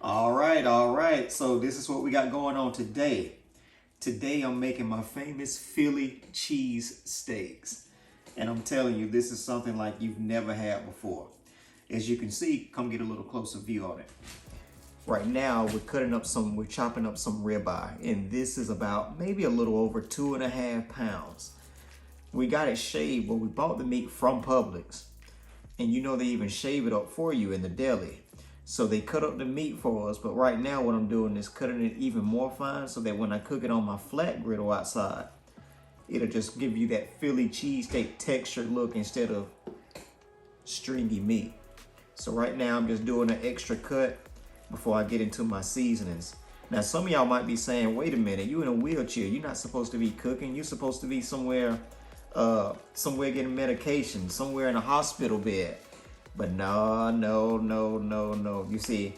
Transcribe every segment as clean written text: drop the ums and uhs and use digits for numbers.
All right. So this is what we got going on today. Today I'm making my famous Philly cheese steaks. And I'm telling you, this is something like you've never had before. As you can see, come get a little closer view on it. Right now, we're chopping up some ribeye, and this is about maybe a little over 2.5 pounds. We got it shaved, but we bought the meat from Publix. And you know they even shave it up for you in the deli. So they cut up the meat for us, but right now what I'm doing is cutting it even more fine so that when I cook it on my flat griddle outside, it'll just give you that Philly cheesesteak textured look instead of stringy meat. So right now I'm just doing an extra cut before I get into my seasonings. Now some of y'all might be saying, wait a minute, you in a wheelchair, you're not supposed to be cooking, you're supposed to be somewhere getting medication, somewhere in a hospital bed. But no. You see,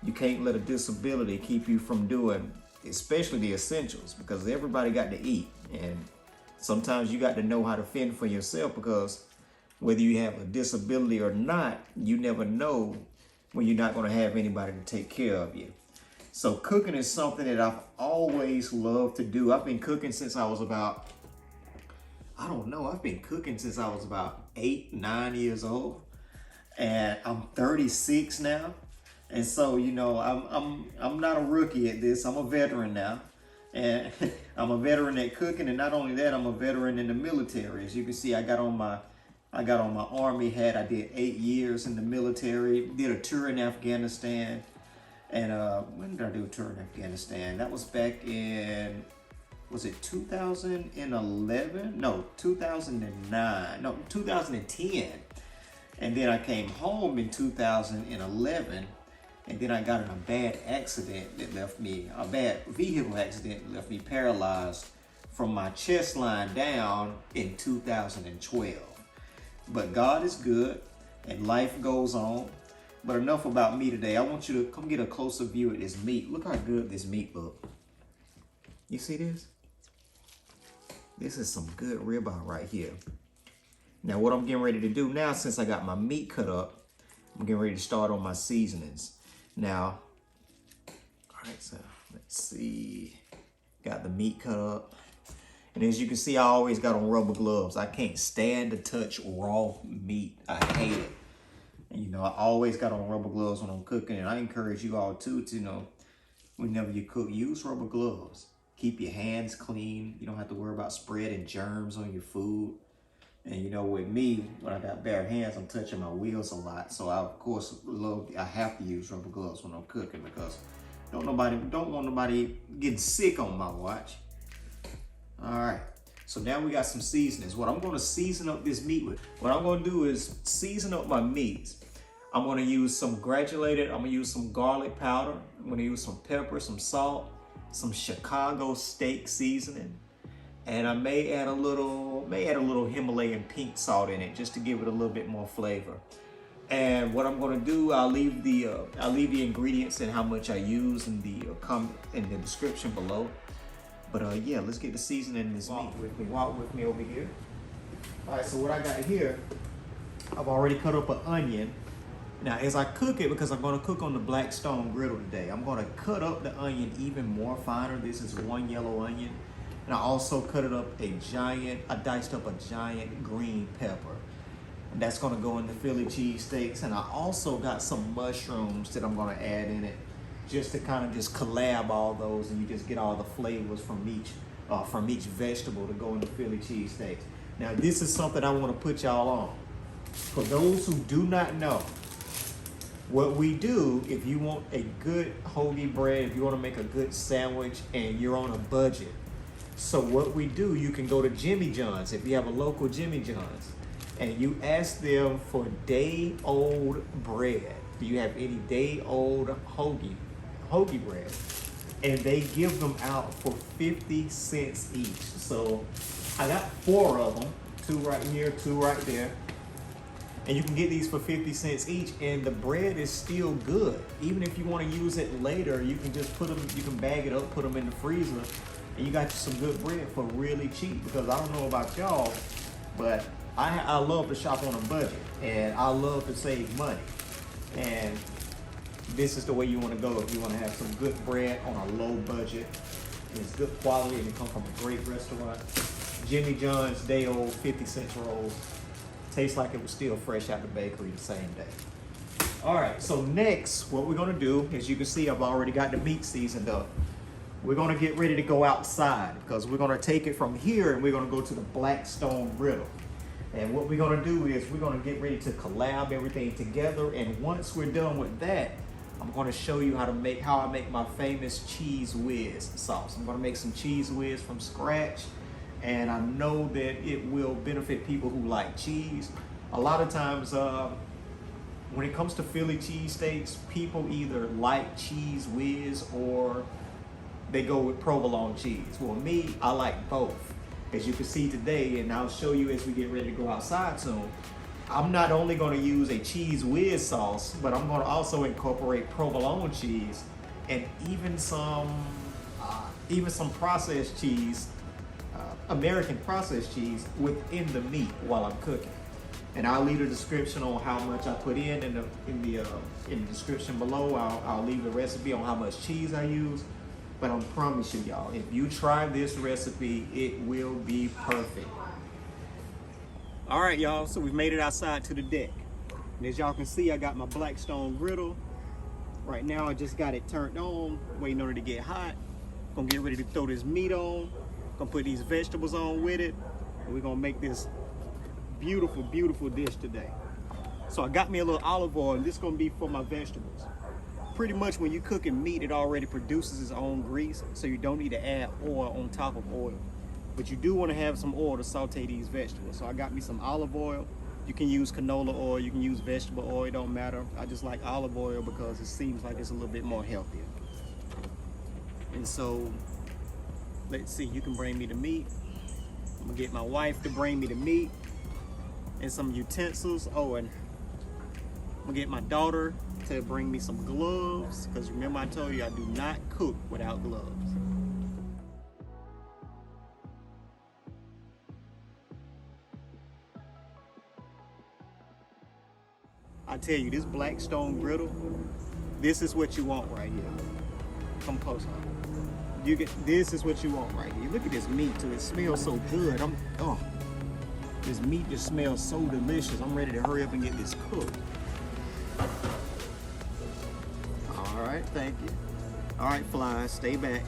you can't let a disability keep you from doing, especially the essentials, because everybody got to eat. And sometimes you got to know how to fend for yourself, because whether you have a disability or not, you never know when you're not going to have anybody to take care of you. So cooking is something that I've always loved to do. I've been cooking since I was about, I've been cooking since I was about 8, 9 years old. And I'm 36 now. And so, you know, I'm not a rookie at this. I'm a veteran now. And I'm a veteran at cooking, and not only that, I'm a veteran in the military. As you can see, I got on my Army hat. I did 8 years in the military, did a tour in Afghanistan. And when did I do a tour in Afghanistan? That was back in, was it 2011? No, 2009. No, 2010. And then I came home in 2011, and then I got in a bad vehicle accident that left me paralyzed from my chest line down in 2012. But God is good, and life goes on. But enough about me today. I want you to come get a closer view of this meat. Look how good this meat looks. You see this? This is some good ribeye right here. Now what I'm getting ready to do now, since I got my meat cut up, I'm getting ready to start on my seasonings. Now, all right, so let's see. Got the meat cut up. And as you can see, I always got on rubber gloves. I can't stand to touch raw meat. I hate it. And you know, I always got on rubber gloves when I'm cooking, and I encourage you all too to, you know, whenever you cook, use rubber gloves. Keep your hands clean. You don't have to worry about spreading germs on your food. And you know, with me, when I got bare hands, I'm touching my wheels a lot. So I, of course, I have to use rubber gloves when I'm cooking, because don't want nobody getting sick on my watch. All right, so now we got some seasonings. What I'm gonna season up this meat with, what I'm gonna do is season up my meats. I'm gonna use some I'm gonna use some garlic powder. I'm gonna use some pepper, some salt, some Chicago steak seasoning. And I may add a little Himalayan pink salt in it, just to give it a little bit more flavor. And what I'm going to do, I'll leave the ingredients and how much I use in the description below. But yeah, let's get the seasoning in this meat. Walk with me over here. All right, so what I got here, I've already cut up an onion. Now, as I cook it, because I'm going to cook on the black stone griddle today, I'm going to cut up the onion even more finer. This is one yellow onion. And I also I diced up a giant green pepper. And that's gonna go in the Philly cheesesteaks. And I also got some mushrooms that I'm gonna add in it, just to kind of just collab all those, and you just get all the flavors from each vegetable to go in the Philly cheesesteaks. Now this is something I wanna put y'all on. For those who do not know, what we do, if you want a good hoagie bread, if you wanna make a good sandwich and you're on a budget, so what we do, you can go to Jimmy John's, if you have a local Jimmy John's, and you ask them for day-old bread. Do you have any day-old hoagie bread? And they give them out for 50 cents each. So I got 4 of them, 2 right here, 2 right there. And you can get these for 50 cents each, and the bread is still good. Even if you want to use it later, you can just you can bag it up, put them in the freezer, and you got you some good bread for really cheap. Because I don't know about y'all, but I love to shop on a budget, and I love to save money. And this is the way you want to go if you want to have some good bread on a low budget. It's good quality and it comes from a great restaurant. Jimmy John's day old 50-cent rolls. Tastes like it was still fresh out the bakery the same day. All right, so next, what we're gonna do, as you can see, I've already got the meat seasoned up. We're gonna get ready to go outside because we're gonna take it from here and we're gonna go to the Blackstone Griddle. And what we're gonna do is we're gonna get ready to collab everything together. And once we're done with that, I'm gonna show you how I make my famous cheese whiz sauce. I'm gonna make some cheese whiz from scratch. And I know that it will benefit people who like cheese. A lot of times, when it comes to Philly cheesesteaks, people either like cheese whiz or they go with provolone cheese. Well, me, I like both. As you can see today, and I'll show you as we get ready to go outside soon, I'm not only going to use a cheese whiz sauce, but I'm going to also incorporate provolone cheese and even some processed cheese, American processed cheese within the meat while I'm cooking. And I'll leave a description on how much I put in the description below. I'll leave the recipe on how much cheese I use. But I promise you, y'all, if you try this recipe, it will be perfect. All right, y'all, so we've made it outside to the deck. And as y'all can see, I got my Blackstone griddle. Right now, I just got it turned on, waiting on it to get hot. Gonna get ready to throw this meat on. Gonna put these vegetables on with it. And we're gonna make this beautiful, beautiful dish today. So I got me a little olive oil, and this is gonna be for my vegetables. Pretty much when you're cooking meat, it already produces its own grease, so you don't need to add oil on top of oil. But you do want to have some oil to saute these vegetables. So I got me some olive oil. You can use canola oil, you can use vegetable oil, it don't matter. I just like olive oil because it seems like it's a little bit more healthier. And so, let's see, you can bring me the meat. I'm gonna get my wife to bring me the meat and some utensils. Oh, and I'm gonna get my daughter to bring me some gloves, because remember I told you I do not cook without gloves. I tell you, this Blackstone griddle, this is what you want right here. Come closer. This is what you want right here. Look at this meat too. It smells so good. This meat just smells so delicious. I'm ready to hurry up and get this cooked. All right, thank you. All right, flies, stay back.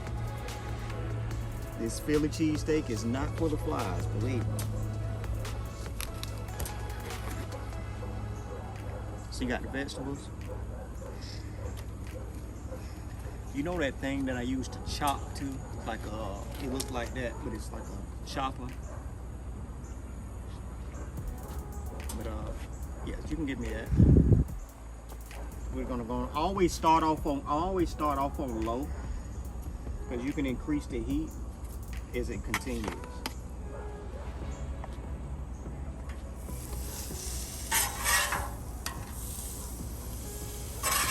This Philly cheesesteak is not for the flies, believe me. So you got the vegetables. You know that thing that I used to chop too? Like it looks like that, but it's like a chopper. But yes, you can give me that. We're gonna always start off on low, because you can increase the heat as it continues.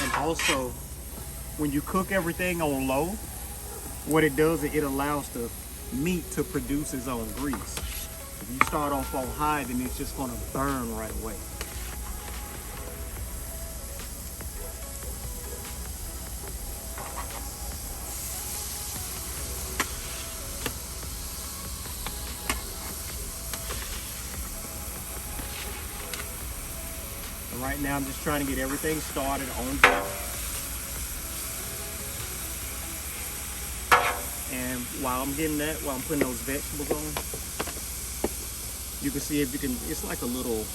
And also, when you cook everything on low, what it does is it allows the meat to produce its own grease. If you start off on high, then it's just gonna burn right away. And right now I'm just trying to get everything started on deck. And while I'm getting that, while I'm putting those vegetables on, you can see if you can, it's like a little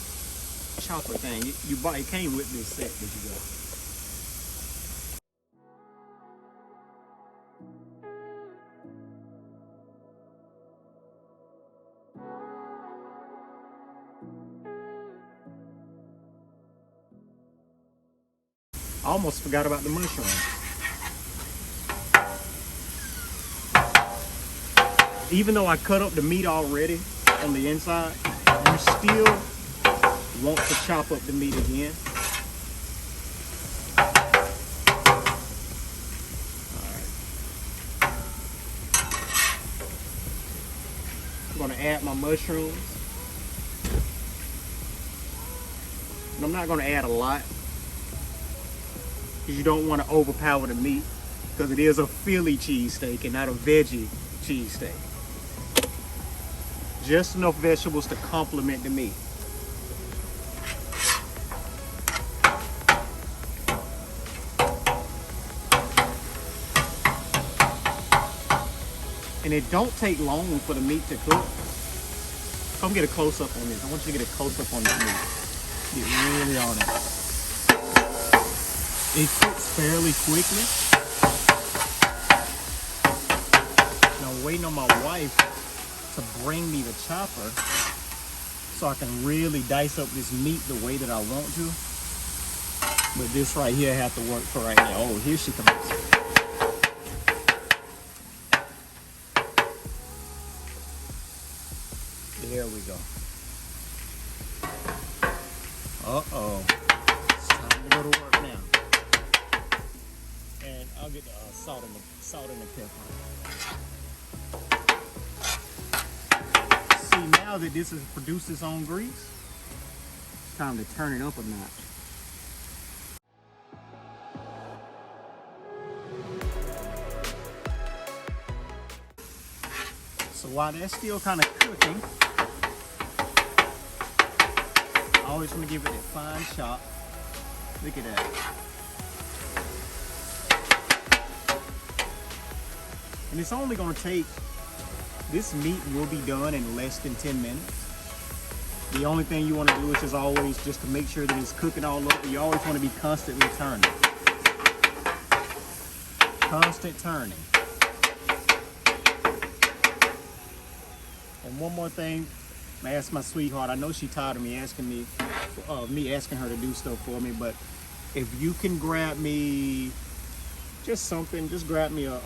chopper thing. It came with this set that you got. I almost forgot about the mushrooms. Even though I cut up the meat already on the inside, you still want to chop up the meat again. Alright. I'm going to add my mushrooms. And I'm not going to add a lot. because you don't want to overpower the meat, because it is a Philly cheesesteak and not a veggie cheesesteak. Just enough vegetables to complement the meat. And it don't take long for the meat to cook. Come get a close-up on this. I want you to get a close-up on this meat. Get really on it. It cooks fairly quickly. Now I'm waiting on my wife to bring me the chopper so I can really dice up this meat the way that I want to. But this right here has to work for right now. Oh, here she comes. There we go. Uh-oh. It's time to go to work now. And I'll get the salt and the pepper. See, now that this has produced its own grease, it's time to turn it up a notch. So while that's still kind of cooking, I always want to give it that fine chop. Look at that. And it's only going to take, this meat will be done in less than 10 minutes. The only thing you want to do is just always, just to make sure that it's cooking all over, you always want to be constantly turning. Constant turning. And one more thing, I asked my sweetheart, I know she tired of me asking her to do stuff for me, but if you can grab me just something, just grab me a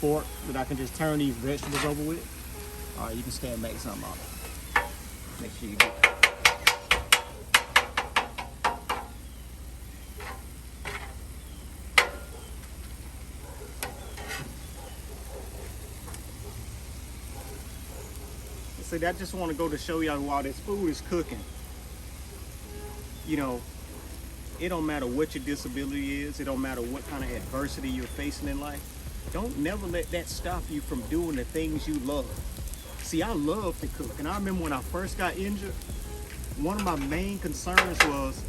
fork that I can just turn these vegetables over with. All right, you can stand back some off. Make sure you do that. I just want to go to show y'all while this food is cooking, you know, it don't matter what your disability is, it don't matter what kind of adversity you're facing in life. Don't never let that stop you from doing the things you love. See, I love to cook, and I remember when I first got injured, one of my main concerns was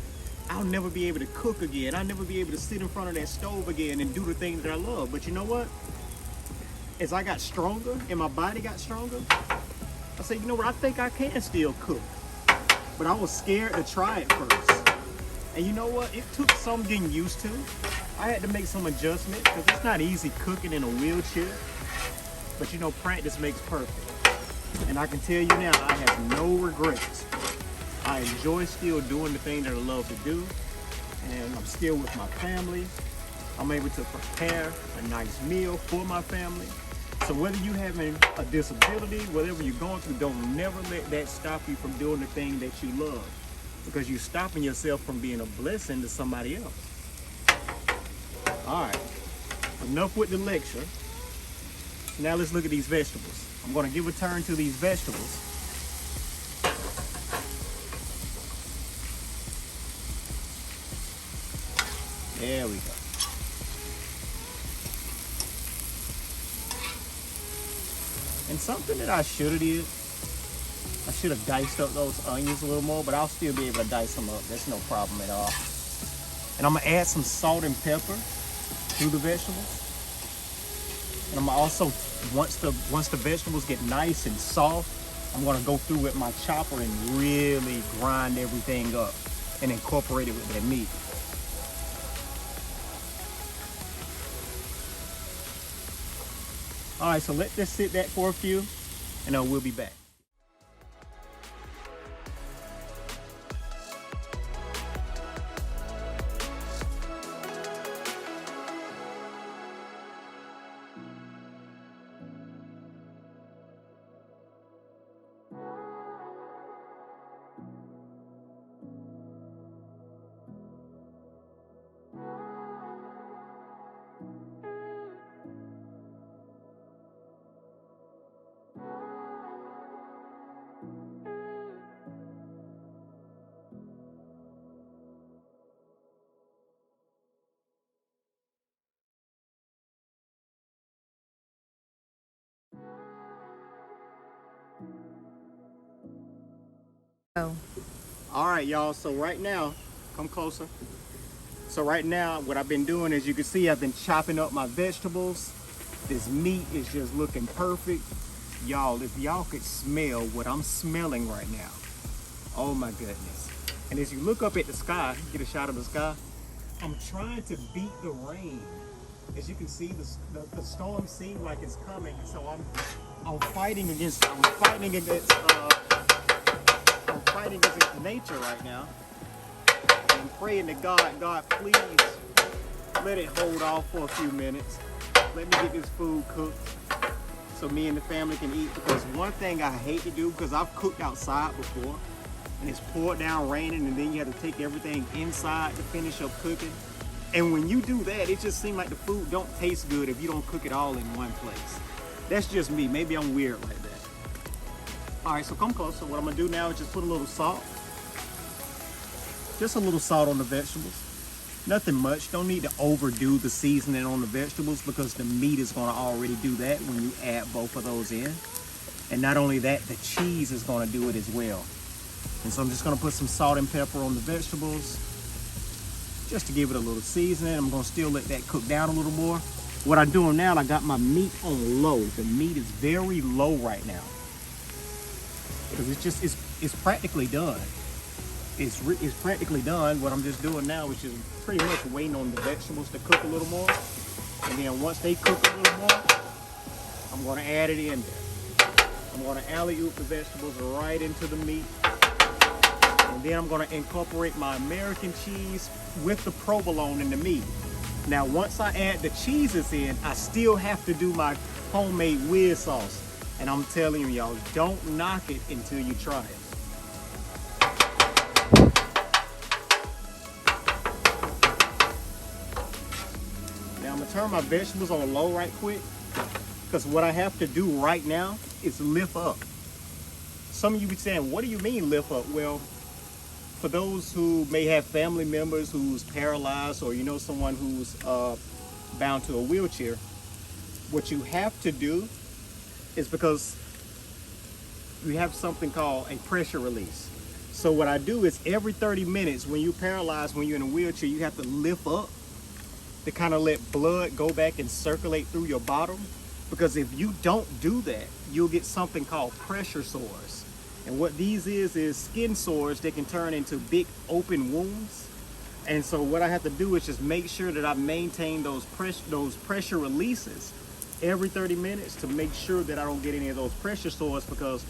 I'll never be able to cook again. I'll never be able to sit in front of that stove again and do the things that I love. But you know what? As I got stronger and my body got stronger, I said, you know what, I think I can still cook. But I was scared to try it first. And you know what, it took some getting used to. I had to make some adjustments because it's not easy cooking in a wheelchair. But you know, practice makes perfect. And I can tell you now, I have no regrets. I enjoy still doing the thing that I love to do. And I'm still with my family. I'm able to prepare a nice meal for my family. So whether you having a disability, whatever you're going through, don't never let that stop you from doing the thing that you love, because you're stopping yourself from being a blessing to somebody else. All right, enough with the lecture. Now let's look at these vegetables. I'm going to give a turn to these vegetables. There we go. And something that I should have did, I should have diced up those onions a little more, but I'll still be able to dice them up. That's no problem at all. And I'm gonna add some salt and pepper to the vegetables. And I'm also, once the vegetables get nice and soft, I'm gonna go through with my chopper and really grind everything up and incorporate it with that meat. All right, so let this sit back for a few, and we'll be back. Oh. All right, y'all. So right now, come closer. So right now, what I've been doing, as you can see, I've been chopping up my vegetables. This meat is just looking perfect. Y'all, if y'all could smell what I'm smelling right now. Oh my goodness. And as you look up at the sky, get a shot of the sky, I'm trying to beat the rain. As you can see, the storm seems like it's coming. So I'm fighting against nature right now. And I'm praying to God, please let it hold off for a few minutes. Let me get this food cooked so me and the family can eat. Because one thing I hate to do, because I've cooked outside before, and it's poured down raining, and then you have to take everything inside to finish up cooking. And when you do that, it just seems like the food don't taste good if you don't cook it all in one place. That's just me. Maybe I'm weird like that. All right, so come closer. What I'm gonna do now is just put a little salt. Just a little salt on the vegetables. Nothing much. Don't need to overdo the seasoning on the vegetables because the meat is gonna already do that when you add both of those in. And not only that, the cheese is gonna do it as well. And so I'm just gonna put some salt and pepper on the vegetables just to give it a little seasoning. I'm gonna still let that cook down a little more. What I'm doing now, I got my meat on low. The meat is very low right now because it's practically done. It's practically done. What I'm just doing now is just pretty much waiting on the vegetables to cook a little more. And then once they cook a little more, I'm gonna add it in there. I'm gonna alley-oop the vegetables right into the meat. And then I'm gonna incorporate my American cheese with the provolone in the meat. Now, once I add the cheeses in, I still have to do my homemade Whiz sauce. And I'm telling you, y'all, don't knock it until you try it. Now, I'm gonna turn my vegetables on low right quick, because what I have to do right now is lift up. Some of you be saying, what do you mean lift up? Well, for those who may have family members who's paralyzed, or you know someone who's bound to a wheelchair, what you have to do is, because we have something called a pressure release. So what I do is every 30 minutes when you're paralyzed, when you're in a wheelchair, you have to lift up to kind of let blood go back and circulate through your bottom. Because if you don't do that, you'll get something called pressure sores. And what these is skin sores that can turn into big open wounds. And so what I have to do is just make sure that I maintain those pressure releases every 30 minutes to make sure that I don't get any of those pressure sores. Because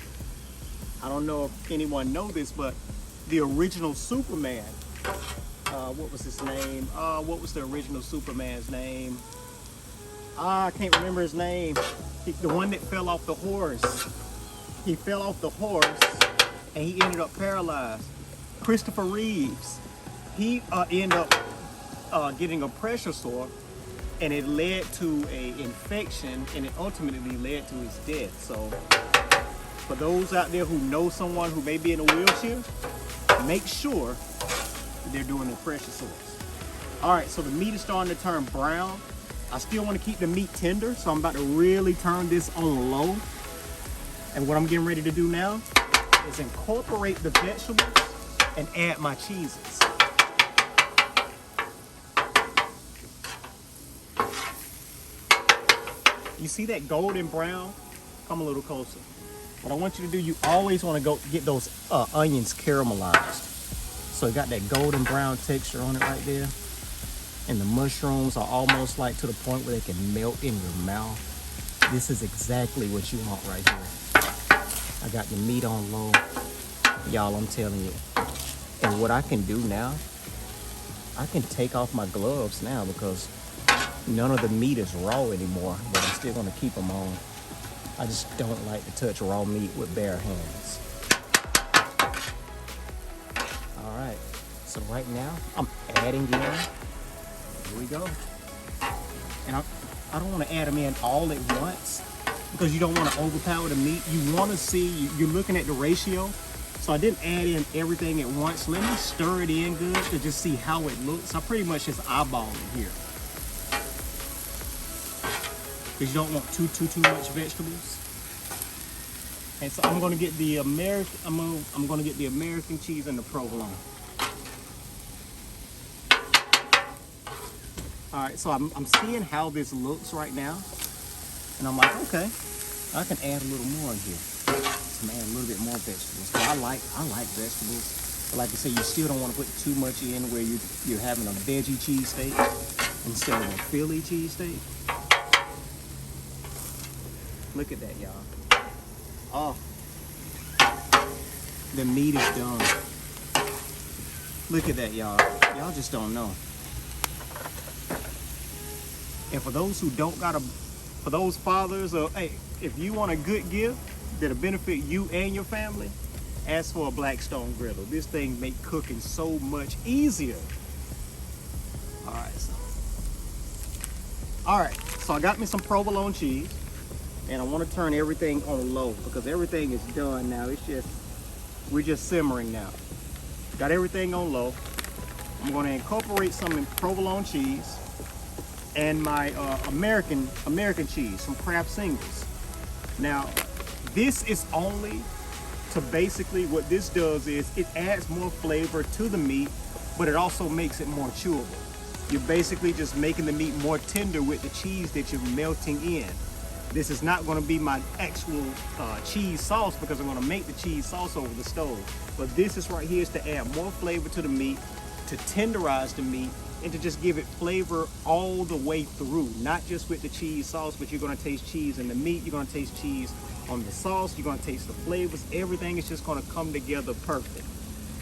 I don't know if anyone know this, but the original Superman, what was his name? What was the original Superman's name? I can't remember his name. The one that fell off the horse. He fell off the horse and he ended up paralyzed. Christopher Reeves, he ended up getting a pressure sore, and it led to an infection, and it ultimately led to his death. So for those out there who know someone who may be in a wheelchair, make sure they're doing the pressure sores. All right, so the meat is starting to turn brown. I still want to keep the meat tender, so I'm about to really turn this on low. And what I'm getting ready to do now is incorporate the vegetables and add my cheeses. You see that golden brown? Come a little closer. What I want you to do, you always want to go get those onions caramelized. So it got that golden brown texture on it right there. And the mushrooms are almost like to the point where they can melt in your mouth. This is exactly what you want right here. I got the meat on low. Y'all, I'm telling you. And what I can do now, I can take off my gloves now because none of the meat is raw anymore, but I'm still gonna keep them on. I just don't like to touch raw meat with bare hands. All right, so right now I'm adding in, here we go. And I don't wanna add them in all at once, because you don't want to overpower the meat. You want to see, you're looking at the ratio. So I didn't add in everything at once. Let me stir it in good to just see how it looks. I pretty much just eyeball it here. Because you don't want too much vegetables. And so I'm gonna get the American. I'm gonna get the American cheese and the provolone. All right, so I'm seeing how this looks right now, and I'm like, okay, I can add a little more in here. I'm add a little bit more vegetables. But I like vegetables. But like I say, you still don't want to put too much in where you're having a veggie cheesesteak instead of a Philly cheesesteak. Look at that, y'all. Oh, the meat is done. Look at that, y'all. Y'all just don't know. And for those who don't got for those fathers, hey, if you want a good gift that'll benefit you and your family, ask for a Blackstone griddle. This thing make cooking so much easier. All right, so I got me some provolone cheese, and I want to turn everything on low because everything is done now. We're just simmering now. Got everything on low. I'm going to incorporate some provolone cheese and my American cheese, some Kraft singles. Now, this is only to basically, what this does is it adds more flavor to the meat, but it also makes it more chewable. You're basically just making the meat more tender with the cheese that you're melting in. This is not going to be my actual cheese sauce because I'm going to make the cheese sauce over the stove. But this is right here is to add more flavor to the meat, to tenderize the meat, and to just give it flavor all the way through. Not just with the cheese sauce, but you're going to taste cheese in the meat. You're going to taste cheese on the sauce. You're going to taste the flavors. Everything is just going to come together perfect.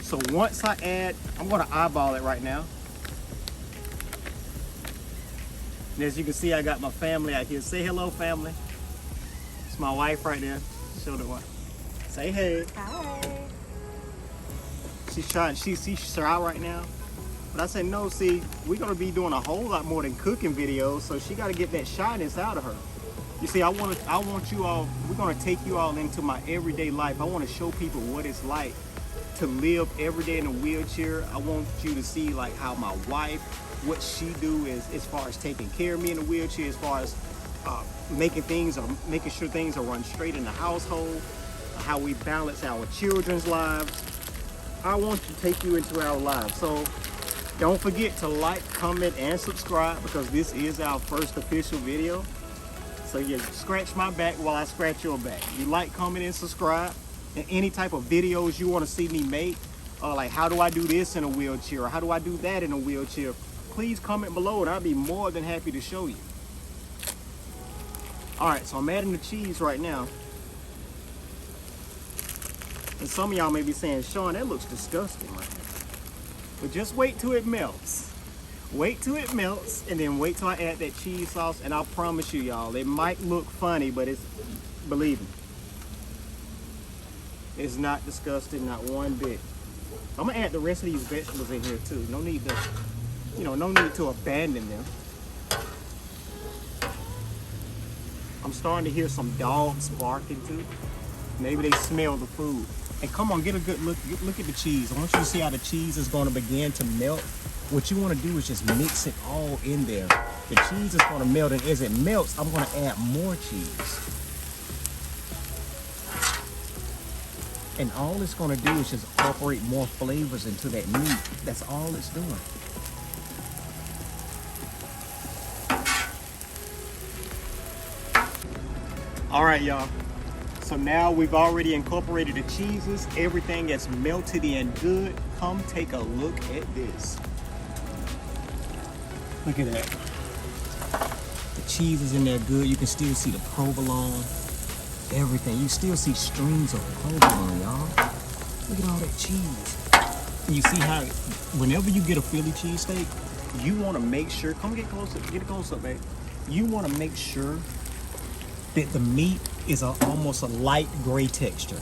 So once I add, I'm going to eyeball it right now. And as you can see, I got my family out here. Say hello, family. It's my wife right there. Show the one. Say hey. Hi. She's shy right now. But I said, no, see, we're going to be doing a whole lot more than cooking videos, so she got to get that shyness out of her. You see, I want you all, we're going to take you all into my everyday life. I want to show people what it's like to live every day in a wheelchair. I want you to see like how my wife, what she do is as far as taking care of me in a wheelchair, as far as making sure things are run straight in the household, how we balance our children's lives. I want to take you into our lives. So don't forget to like, comment, and subscribe because this is our first official video. So you scratch my back while I scratch your back. You like, comment, and subscribe. And any type of videos you want to see me make, like how do I do this in a wheelchair, or how do I do that in a wheelchair, please comment below and I'll be more than happy to show you. All right, so I'm adding the cheese right now. And some of y'all may be saying, Sean, that looks disgusting right now. But just wait till it melts. Wait till it melts, and then wait till I add that cheese sauce, and I promise you, y'all, it might look funny, but believe me, it's not disgusting, not one bit. I'm gonna add the rest of these vegetables in here too. No need to abandon them. I'm starting to hear some dogs barking too. Maybe they smell the food. And come on, get a good look. Look at the cheese. I want you to see how the cheese is going to begin to melt. What you want to do is just mix it all in there. The cheese is going to melt, and as it melts, I'm going to add more cheese. And all it's going to do is just incorporate more flavors into that meat. That's all it's doing. All right, y'all. So now we've already incorporated the cheeses. Everything is melted in good. Come take a look at this. Look at that. The cheese is in there good. You can still see the provolone. Everything. You still see strings of provolone, y'all. Look at all that cheese. And you see how whenever you get a Philly cheesesteak, you want to make sure, come get closer, get it close up, babe. You want to make sure that the meat is almost a light gray texture.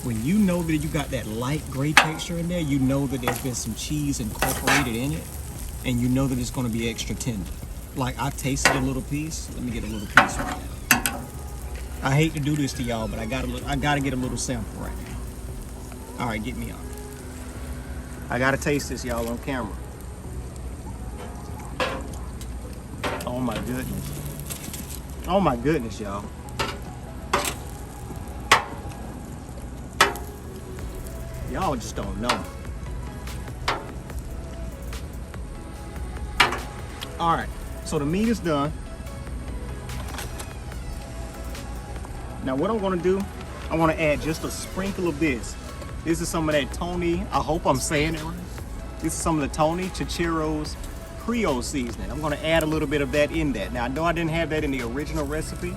When you know that you got that light gray texture in there, you know that there's been some cheese incorporated in it, and you know that it's going to be extra tender. Like I tasted a little piece. Let me get a little piece right now. I hate to do this to y'all, but I gotta get a little sample right now. All right, get me on. I gotta taste this, y'all, on camera. Oh my goodness. Oh my goodness, y'all. Y'all just don't know. All right, so the meat is done. Now what I'm gonna do, I wanna add just a sprinkle of this. This is some of that Tony, I hope I'm saying it right. This is some of the Tony Chichiro's Creole seasoning. I'm gonna add a little bit of that in that. Now I know I didn't have that in the original recipe,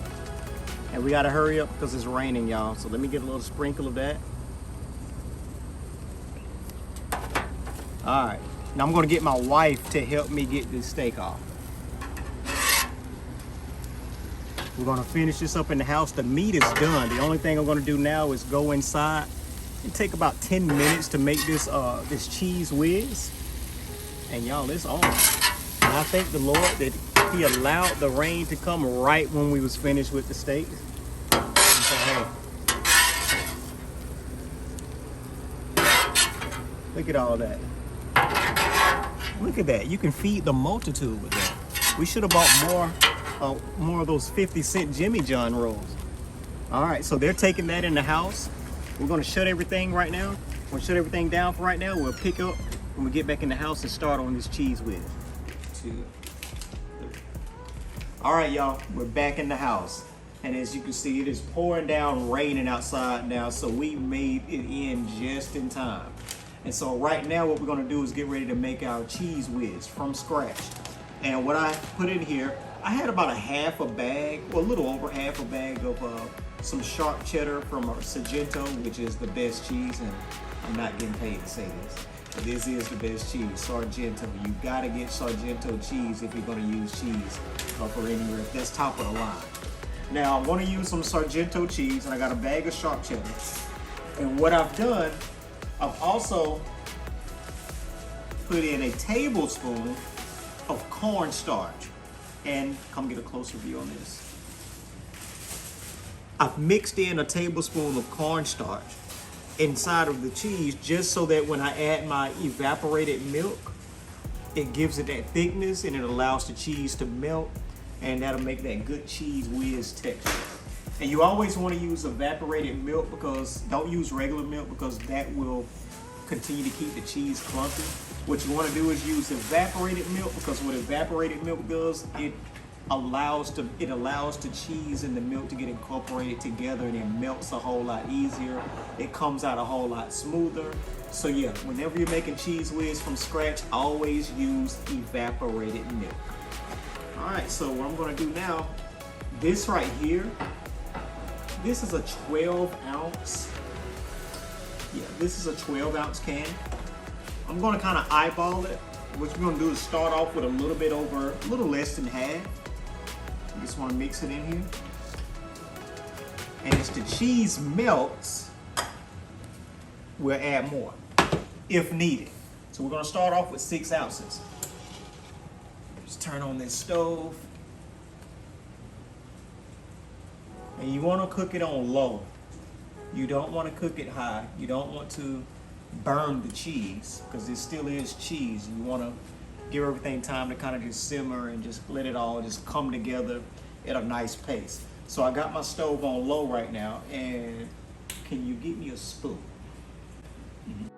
and we gotta hurry up because it's raining, y'all. So let me get a little sprinkle of that. All right, now I'm gonna get my wife to help me get this steak off. We're gonna finish this up in the house. The meat is done. The only thing I'm gonna do now is go inside and take about 10 minutes to make this this cheese whiz. And y'all, it's on. And I thank the Lord that He allowed the rain to come right when we was finished with the steak. So, hey, look at all that. Look at that. You can feed the multitude with that. We should have bought more of those 50-cent Jimmy John rolls. All right, so they're taking that in the house. We're gonna shut everything right now. We're gonna shut everything down for right now. We'll pick up when we get back in the house and start on this cheese whiz. 2, 3. All right, y'all, we're back in the house. And as you can see, it is pouring down, raining outside now, so we made it in just in time. And so right now what we're gonna do is get ready to make our cheese whiz from scratch. And what I put in here, I had about a half a bag, or a little over half a bag of some sharp cheddar from Sargento, which is the best cheese, and I'm not getting paid to say this, but this is the best cheese, Sargento. You gotta get Sargento cheese if you're gonna use cheese for any rib. That's top of the line. Now I'm gonna use some Sargento cheese, and I got a bag of sharp cheddar. And what I've done, I've also put in a tablespoon of cornstarch. And come get a closer view on this. I've mixed in a tablespoon of cornstarch inside of the cheese just so that when I add my evaporated milk, it gives it that thickness and it allows the cheese to melt, and that'll make that good cheese whiz texture. And you always want to use evaporated milk, because don't use regular milk, because that will continue to keep the cheese clumpy. What you want to do is use evaporated milk, because what evaporated milk does, it allows the cheese and the milk to get incorporated together, and it melts a whole lot easier. It comes out a whole lot smoother. So yeah, whenever you're making cheese whiz from scratch, always use evaporated milk. All right, so what I'm going to do now, this right here, this is a 12 ounce. Yeah, this is a 12 ounce can. I'm gonna kind of eyeball it. What you're gonna do is start off with a little less than half. You just wanna mix it in here. And as the cheese melts, we'll add more, if needed. So we're gonna start off with 6 ounces. Just turn on this stove. And you wanna cook it on low. You don't wanna cook it high. You don't want to burn the cheese, because it still is cheese. You want to give everything time to kind of just simmer and just let it all just come together at a nice pace. So I got my stove on low right now, and can you get me a spoon? Mm-hmm.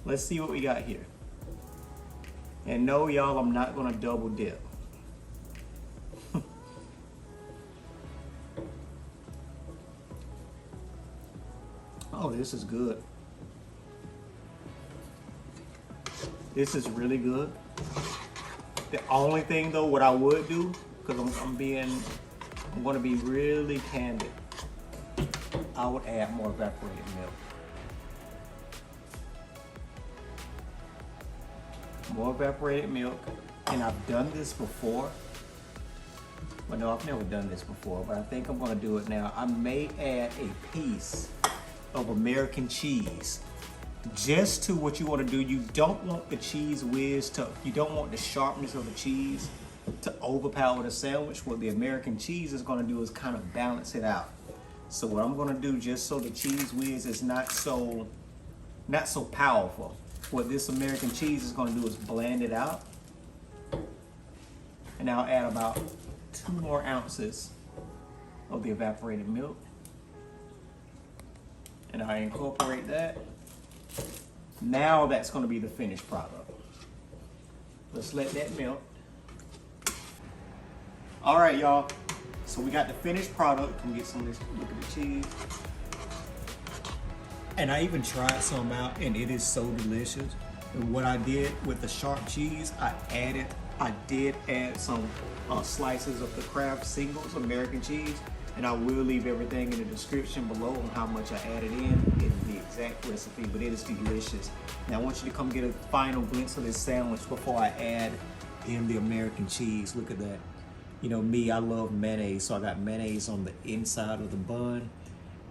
Let's see what we got here. And no, y'all, I'm not gonna double dip. Oh, this is good. This is really good. The only thing though, what I would do, because I'm gonna be really candid, I would add more evaporated milk. More evaporated milk, and I've done this before. Well, no, I've never done this before, but I think I'm gonna do it now. I may add a piece of American cheese. Just to what you want to do, you don't want the cheese whiz to, you don't want the sharpness of the cheese to overpower the sandwich. What the American cheese is going to do is kind of balance it out. So what I'm going to do, just so the cheese whiz is not so powerful, what this American cheese is going to do is blend it out. And I'll add about 2 more ounces of the evaporated milk. And I incorporate that. Now that's going to be the finished product. Let's let that melt. All right, y'all. So we got the finished product. Let me get some of this. Look at the cheese. And I even tried some out, and it is so delicious. And what I did with the sharp cheese, I did add some slices of the Kraft Singles American cheese. And I will leave everything in the description below on how much I added in. It's the exact recipe, but it is delicious. Now I want you to come get a final glimpse of this sandwich before I add in the American cheese. Look at that. You know me, I love mayonnaise, so I got mayonnaise on the inside of the bun.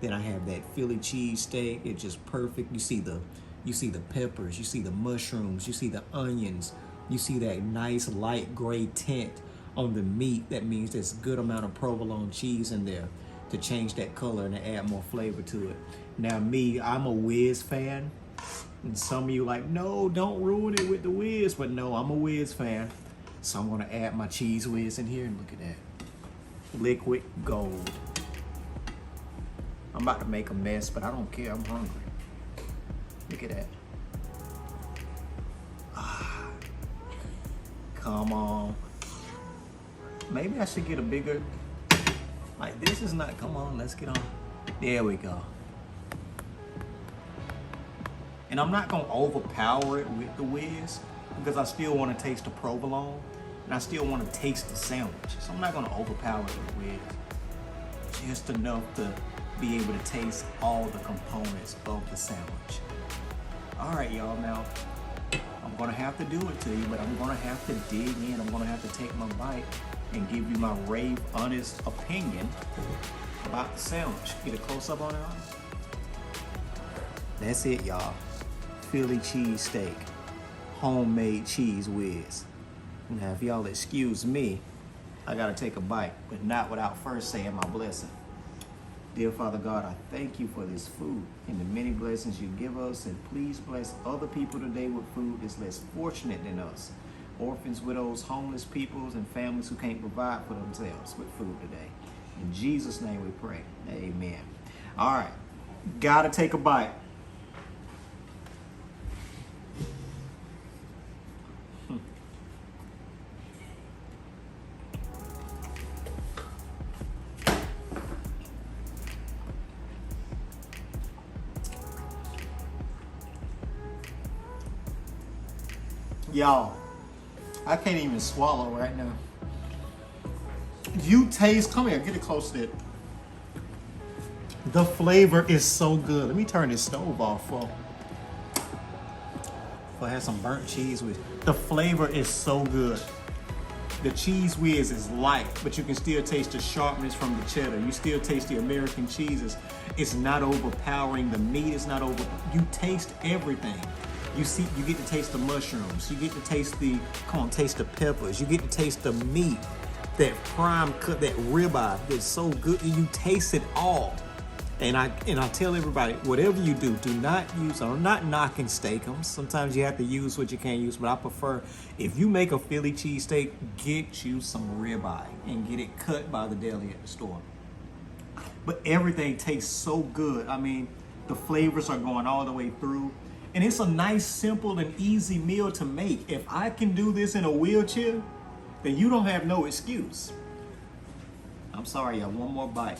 Then I have that Philly cheesesteak. It's just perfect. You see the peppers, you see the mushrooms, you see the onions, you see that nice light gray tint on the meat. That means there's a good amount of provolone cheese in there to change that color and to add more flavor to it. Now me, I'm a Whiz fan. And some of you like, no, don't ruin it with the Whiz. But no, I'm a Whiz fan. So I'm gonna add my cheese whiz in here, and look at that. Liquid gold. I'm about to make a mess, but I don't care, I'm hungry. Look at that. Ah, come on. Maybe I should get a bigger, like this is not, come on, let's get on. There we go. And I'm not gonna overpower it with the whiz because I still wanna taste the provolone and I still wanna taste the sandwich. So I'm not gonna overpower it with the whiz. Just enough to be able to taste all the components of the sandwich. All right, y'all, now I'm gonna have to do it to you, but I'm gonna have to dig in. I'm gonna have to take my bite and give you my rave, honest opinion about the sandwich. Get a close up on it. That's it, y'all. Philly cheesesteak, homemade cheese whiz. Now, if y'all excuse me, I gotta take a bite, but not without first saying my blessing. Dear Father God, I thank you for this food and the many blessings you give us, and please bless other people today with food that's less fortunate than us. Orphans, widows, homeless peoples, and families who can't provide for themselves with food today. In Jesus' name we pray, amen. All right, gotta take a bite. Y'all, I can't even swallow right now. You taste, come here, get it close to it. The flavor is so good. Let me turn this stove off for I have some burnt cheese with. The flavor is so good. The cheese whiz is light, but you can still taste the sharpness from the cheddar. You still taste the American cheeses. It's not overpowering. The meat is not over. You taste everything. You get to taste the mushrooms. You get to taste taste the peppers. You get to taste the meat, that prime cut, that ribeye that's so good. You taste it all. And I tell everybody, whatever you do not use, I'm not knocking steakums. Sometimes you have to use what you can't use, but I prefer, if you make a Philly cheesesteak, get you some ribeye and get it cut by the deli at the store. But everything tastes so good. I mean, the flavors are going all the way through. And it's a nice, simple, and easy meal to make. If I can do this in a wheelchair, then you don't have no excuse. I'm sorry, y'all. One more bite.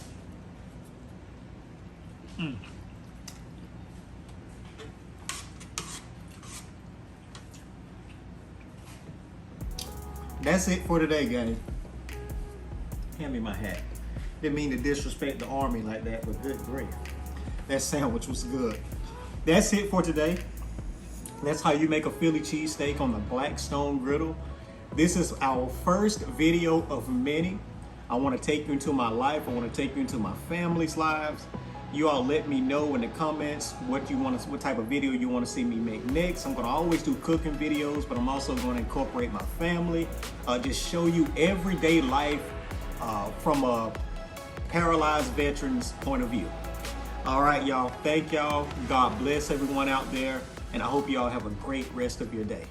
That's it for today, guys. Hand me my hat. Didn't mean to disrespect the army like that, but good grief. That sandwich was good. That's it for today. That's how you make a Philly cheesesteak on the Blackstone griddle. This is our first video of many. I want to take you into my life. I want to take you into my family's lives. You all let me know in the comments what type of video you want to see me make next. I'm going to always do cooking videos, but I'm also going to incorporate my family. Just show you everyday life from a paralyzed veteran's point of view. All right, y'all. Thank y'all. God bless everyone out there. And I hope y'all have a great rest of your day.